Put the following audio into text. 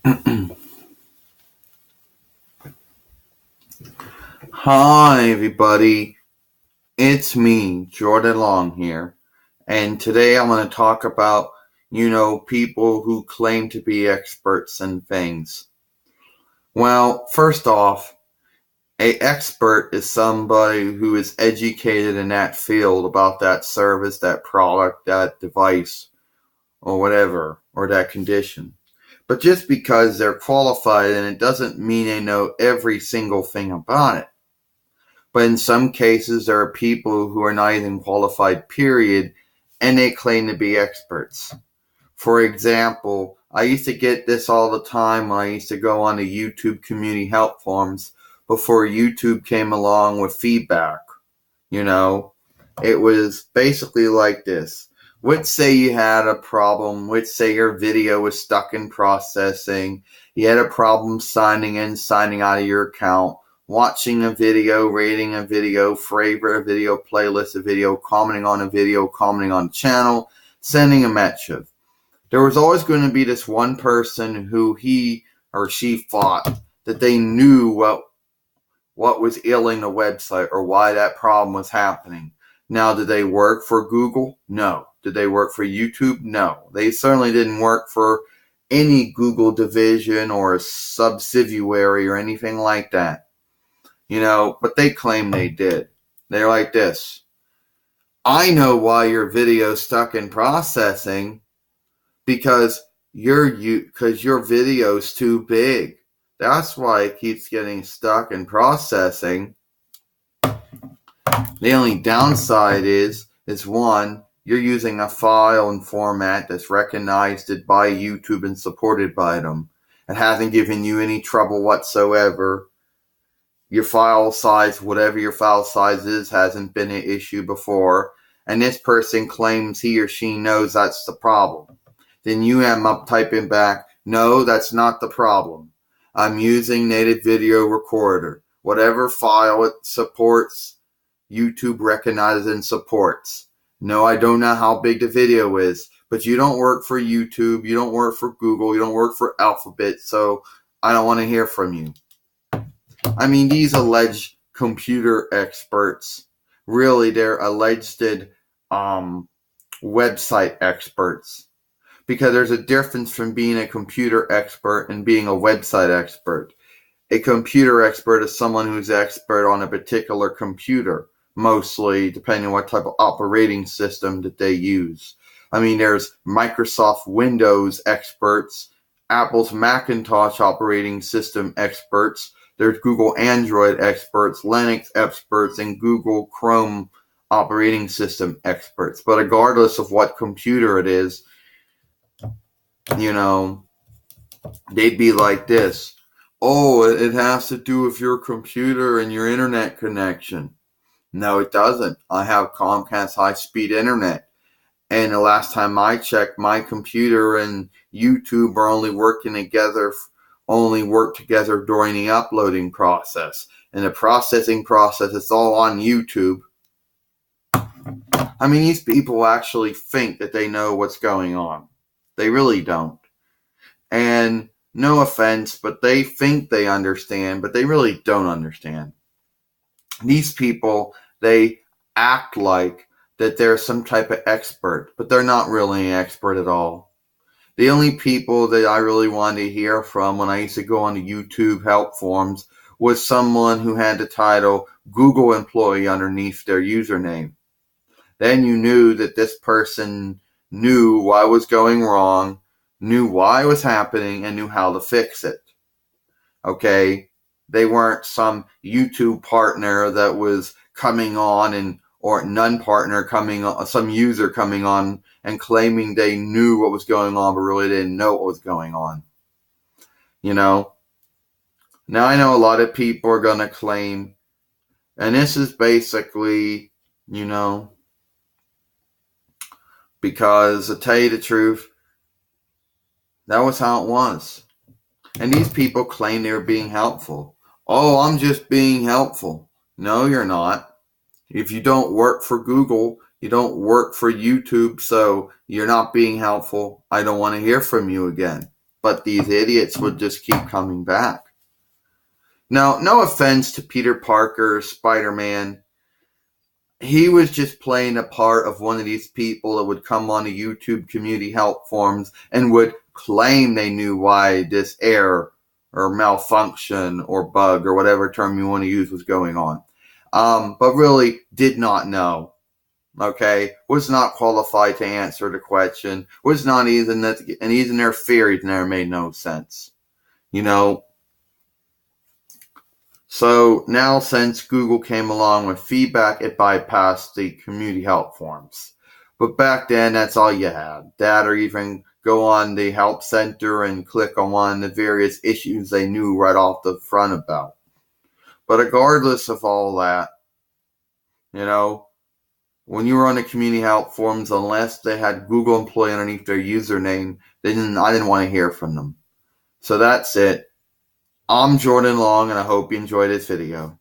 Hi, everybody. It's me, Jordan Long here. And today I'm going to talk about, people who claim to be experts in things. Well, first off, a expert is somebody who is educated in that field about that service, that product, that device, or whatever, or that condition. But just because they're qualified and it doesn't mean they know every single thing about it. But in some cases, there are people who are not even qualified, period, and they claim to be experts. For example, I used to get this all the time when I used to go on the YouTube community help forums before YouTube came along with feedback. You know, it was basically like this. Let's say you had a problem. Let's say your video was stuck in processing. You had a problem signing in, signing out of your account, watching a video, rating a video, favorite a video, playlist a video, commenting on a video, commenting on the channel, sending a message. There was always going to be this one person who he or she thought that they knew what was ailing the website or why that problem was happening. Now, did they work for Google? No. Did they work for YouTube? No. They certainly didn't work for any Google division or a subsidiary or anything like that. But they claim they did. They're like this. I know why your video's stuck in processing because your video's too big. That's why it keeps getting stuck in processing. The only downside is one, you're using a file and format that's recognized by YouTube and supported by them. It hasn't given you any trouble whatsoever. Your file size, whatever your file size is, hasn't been an issue before. And this person claims he or she knows that's the problem. Then you end up typing back, no, that's not the problem. I'm using native video recorder. Whatever file it supports, YouTube recognizes and supports. No, I don't know how big the video is, but you don't work for YouTube, you don't work for Google, you don't work for Alphabet, so I don't want to hear from you. I mean, these alleged computer experts, really, they're alleged website experts. Because there's a difference from being a computer expert and being a website expert. A computer expert is someone who's expert on a particular computer, mostly, depending on what type of operating system that they use. I mean, there's Microsoft Windows experts, Apple's Macintosh operating system experts, there's Google Android experts, Linux experts, and Google Chrome operating system experts. But regardless of what computer it is, they'd be like this. Oh, it has to do with your computer and your internet connection. No, it doesn't. I have Comcast high-speed internet. And the last time I checked, my computer and YouTube are only work together during the uploading process. And the processing process, it's all on YouTube. I mean, these people actually think that they know what's going on. They really don't. And no offense, but they think they understand, but they really don't understand. These people, they act like that they're some type of expert, but they're not really an expert at all. The only people that I really wanted to hear from when I used to go on the YouTube help forums was someone who had the title Google employee underneath their username. Then you knew that this person knew what was going wrong, knew why it was happening, and knew how to fix it. Okay? They weren't some YouTube partner that was coming on or non-partner coming on, some user coming on and claiming they knew what was going on but really didn't know what was going on. Now I know a lot of people are going to claim, and this is basically, because to tell you the truth, that was how it was. And these people claim they were being helpful. Oh, I'm just being helpful. No, you're not. If you don't work for Google, you don't work for YouTube, so you're not being helpful. I don't want to hear from you again. but these idiots would just keep coming back. Now, no offense to Peter Parker, Spider-Man. He was just playing a part of one of these people that would come on the YouTube community help forums and would claim they knew why this error or malfunction or bug or whatever term you want to use was going on. But really did not know. Okay, was not qualified to answer the question, was not even that, and even their theories never made no sense. So now since Google came along with feedback, it bypassed the community help forums. But back then, that's all you had. That or even go on the help center and click on one of the various issues they knew right off the front about. But regardless of all that, when you were on the community help forums, unless they had Google employee underneath their username, I didn't want to hear from them. So that's it. I'm Jordan Long, and I hope you enjoyed this video.